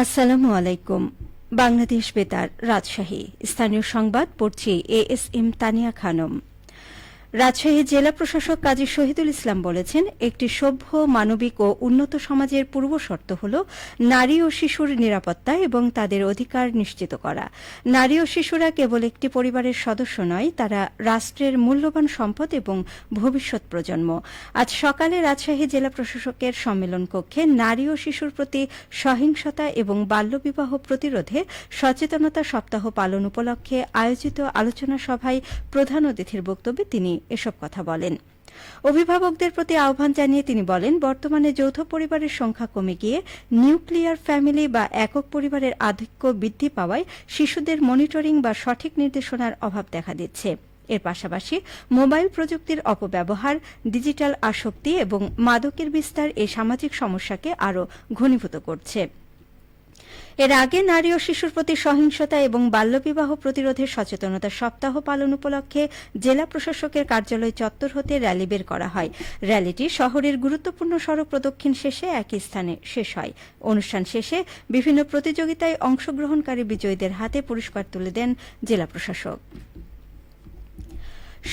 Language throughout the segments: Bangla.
আসসালামু আলাইকুম। বাংলাদেশ বেতার, রাজশাহী। স্থানীয় সংবাদ পড়ছি এএসএম তানিয়া খানম। রাজশাহী জেলা প্রশাসক কাজী শহীদুল ইসলাম বলেছেন, একটি সভ্য, মানবিক ও উন্নত সমাজের পূর্বশর্ত হল নারী ও শিশুর নিরাপত্তা এবং তাদের অধিকার নিশ্চিত করা। নারী ও শিশুরা কেবল একটি পরিবারের সদস্য নয়, তারা রাষ্ট্রের মূল্যবান সম্পদ এবং ভবিষ্যৎ প্রজন্ম। আজ সকালে রাজশাহী জেলা প্রশাসকের সম্মেলন কক্ষে নারী ও শিশুর প্রতি সহিংসতা এবং বাল্যবিবাহ প্রতিরোধে সচেতনতা সপ্তাহ পালন উপলক্ষে আয়োজিত আলোচনা সভায় প্রধান অতিথির বক্তব্যে তিনি এসব কথা বলেন। অভিভাবকদের প্রতি আহ্বান জানিয়ে তিনি বলেন, বর্তমানে যৌথ পরিবারের সংখ্যা কমে গিয়ে নিউক্লিয়ার ফ্যামিলি বা একক পরিবারের আধিক্য বৃদ্ধি পাওয়ায় শিশুদের মনিটরিং বা সঠিক নির্দেশনার অভাব দেখা দিচ্ছে। এর পাশাপাশি মোবাইল প্রযুক্তির অপব্যবহার, ডিজিটাল আসক্তি এবং মাদকের বিস্তার এই সামাজিক সমস্যাকে আরও ঘনীভূত করছে। এর আগে নারী ও শিশুর প্রতি সহিংসতা এবং বাল্যবিবাহ প্রতিরোধের সচেতনতা সপ্তাহ পালন উপলক্ষে জেলা প্রশাসকের কার্যালয় চত্বর হতে র্যালি বের করা হয়। র্যালিটি শহরের গুরুত্বপূর্ণ সড়ক প্রদক্ষিণ শেষে একই স্থানে শেষ হয়। অনুষ্ঠান শেষে বিভিন্ন প্রতিযোগিতায় অংশগ্রহণকারী বিজয়ীদের হাতে পুরস্কার তুলে দেন জেলা প্রশাসক।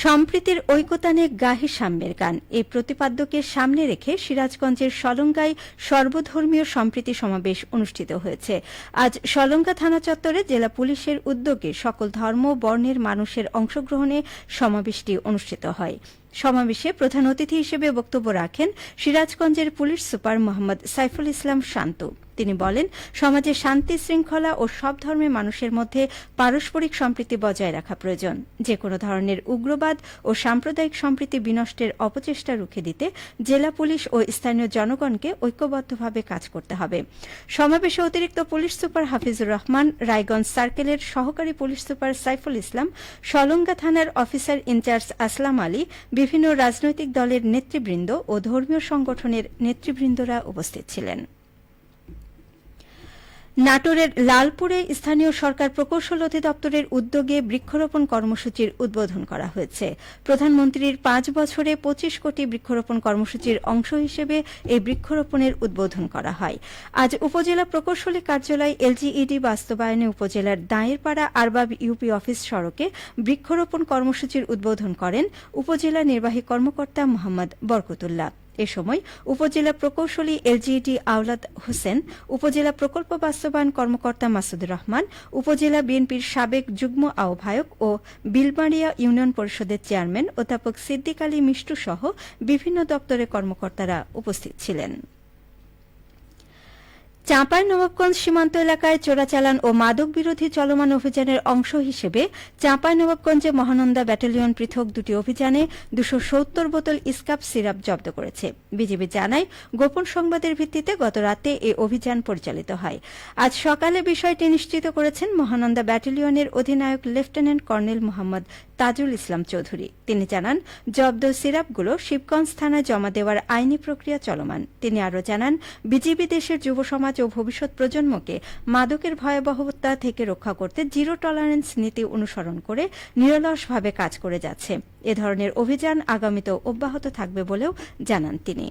সম্প্রীতির ঐকতানে গাহি সাম্যের গান, এই প্রতিপাদ্যকে সামনে রেখে সিরাজগঞ্জের সলঙ্গায় সর্বধর্মীয় সম্প্রীতি সমাবেশ অনুষ্ঠিত হয়েছে। আজ সলঙ্গা থানা চত্বরে জেলা পুলিশের উদ্যোগে সকল ধর্ম বর্ণের মানুষের অংশগ্রহণে সমাবেশটি অনুষ্ঠিত হয়। সমাবেশে প্রধান অতিথি হিসেবে বক্তব্য রাখেন সিরাজগঞ্জের পুলিশ সুপার মোহাম্মদ সাইফুল ইসলাম শান্ত। তিনি বলেন, সমাজে শান্তি শৃঙ্খলা ও সব ধর্মের মানুষের মধ্যে পারস্পরিক সম্প্রীতি বজায় রাখা প্রয়োজন। যেকোনো ধরনের উগ্রবাদ ও সাম্প্রদায়িক সম্প্রীতি বিনষ্টের অপচেষ্টা রুখে দিতে জেলা পুলিশ ও স্থানীয় জনগণকে ঐক্যবদ্ধভাবে কাজ করতে হবে। সমাবেশে অতিরিক্ত পুলিশ সুপার হাফিজুর রহমান, রায়গঞ্জ সার্কেলের সহকারী পুলিশ সুপার সাইফুল ইসলাম, সলঙ্গা থানার অফিসার ইনচার্জ আসলাম আলী, বিভিন্ন রাজনৈতিক দলের নেতৃবৃন্দ ও ধর্মীয় সংগঠনের নেতৃবৃন্দরা উপস্থিত ছিলেন। নাটোরের লালপুরে স্থানীয় সরকার প্রকৌশল অধিদপ্তরের উদ্যোগে বৃক্ষরোপণ কর্মসূচির উদ্বোধন করা হয়েছে। প্রধানমন্ত্রীর ৫ বছরে ২৫ কোটি বৃক্ষরোপণ কর্মসূচির অংশ হিসেবে এই বৃক্ষরোপণের উদ্বোধন করা হয়। আজ উপজেলা প্রকৌশলী কার্যালয় এলজিইডি বাস্তবায়নে উপজেলার দাঁয়েরপাড়া আরবাব ইউপি অফিস সড়কে বৃক্ষরোপণ কর্মসূচির উদ্বোধন করেন উপজেলা নির্বাহী কর্মকর্তা মোহাম্মদ বরকতুল্লাহ। এ সময় উপজেলা প্রকৌশলী এলজিইডি আওলাদ হোসেন, উপজেলা প্রকল্প বাস্তবায়ন কর্মকর্তা মাসুদুর রহমান, উপজেলা বিএনপির সাবেক যুগ্ম আহ্বায়ক ও বিলবাড়িয়া ইউনিয়ন পরিষদের চেয়ারম্যান অধ্যাপক সিদ্দিক আলী মিষ্টু সহ বিভিন্ন দপ্তরের কর্মকর্তারা উপস্থিত ছিলেন। চাঁপাইনবাবগঞ্জ সীমান্ত এলাকায় চোরাচালান ও মাদক বিরোধী চলমান অভিযানের অংশ হিসেবে চাঁপাইনবাবগঞ্জে মহানন্দা ব্যাটালিয়ন পৃথক দুটি অভিযানে ২৭০ বোতল ইস্কাপ সিরাপ জব্দ করেছে। বিজিবি জানায়, গোপন সংবাদের ভিত্তিতে গত রাতে এই অভিযান পরিচালিত হয়। আজ সকালে বিষয়টি নিশ্চিত করেছেন মহানন্দা ব্যাটালিয়নের অধিনায়ক লেফটেন্যান্ট কর্নেল মোহাম্মদ তাজুল ইসলাম চৌধুরী। তিনি জানান, জব্দ সিরাপগুলো শিবগঞ্জ থানায় জমা দেওয়ার আইনি প্রক্রিয়া চলমান। তিনি আরও জানান, বিজিবি দেশের যুব সমাজ ও ভবিষ্যৎ প্রজন্মকে মাদকের ভয়াবহতা থেকে রক্ষা করতে জিরো টলারেন্স নীতি অনুসরণ করে নিরলসভাবে কাজ করে যাচ্ছে। এ ধরনের অভিযান আগামীতেও অব্যাহত থাকবে বলেও জানান তিনি।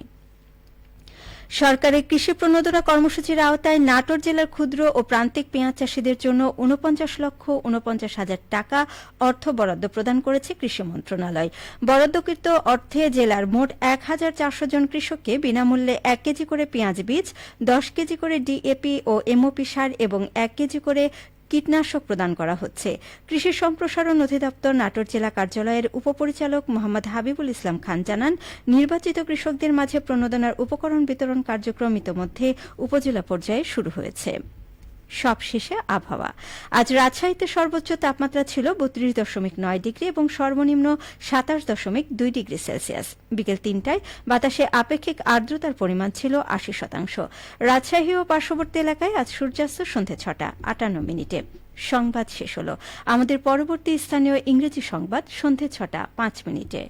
সরকারের কৃষি প্রণোদনা কর্মসূচির আওতায় নাটোর জেলার ক্ষুদ্র ও প্রান্তিক পেঁয়াজ চাষীদের জন্য ৪৯,৪৯,০০০ টাকা অর্থ বরাদ্দ প্রদান করেছে কৃষি মন্ত্রণালয়। বরাদ্দকৃত অর্থে জেলার মোট ১,৪০০ জন কৃষককে বিনামূল্যে ১ কেজি করে পেঁয়াজ বীজ, ১০ কেজি করে ডিএপি ও এমওপি সার এবং ১ কেজি করে কীটনাশক প্রদান করা হচ্ছে। কৃষি সম্প্রসারণ অধিদপ্তর নাটোর জেলা কার্যালয়ের উপপরিচালক মোহাম্মদ হাবিবুল ইসলাম খান জানান, নির্বাচিত কৃষকদের মাঝে প্রণোদনার উপকরণ বিতরণ কার্যক্রম ইতোমধ্যে উপজেলা পর্যায়ে শুরু হয়েছে। সবশেষে আবহাওয়া। আজ রাজশাহীতে সর্বোচ্চ তাপমাত্রা ছিল ৩২.৯ ডিগ্রি এবং সর্বনিম্ন ২৭.২ ডিগ্রি সেলসিয়াস। বিকেল ৩টায় বাতাসে আপেক্ষিক আর্দ্রতার পরিমাণ ছিল ৮০%। রাজশাহী ও পার্শ্ববর্তী এলাকায় আজ সূর্যাস্ত সন্ধ্যে ৬টা ৫৮ মিনিটে। সংবাদ শেষ হল। আমাদের পরবর্তী স্থানীয় ইংরেজি সংবাদ সন্ধ্যে ৬টা ৫ মিনিটে।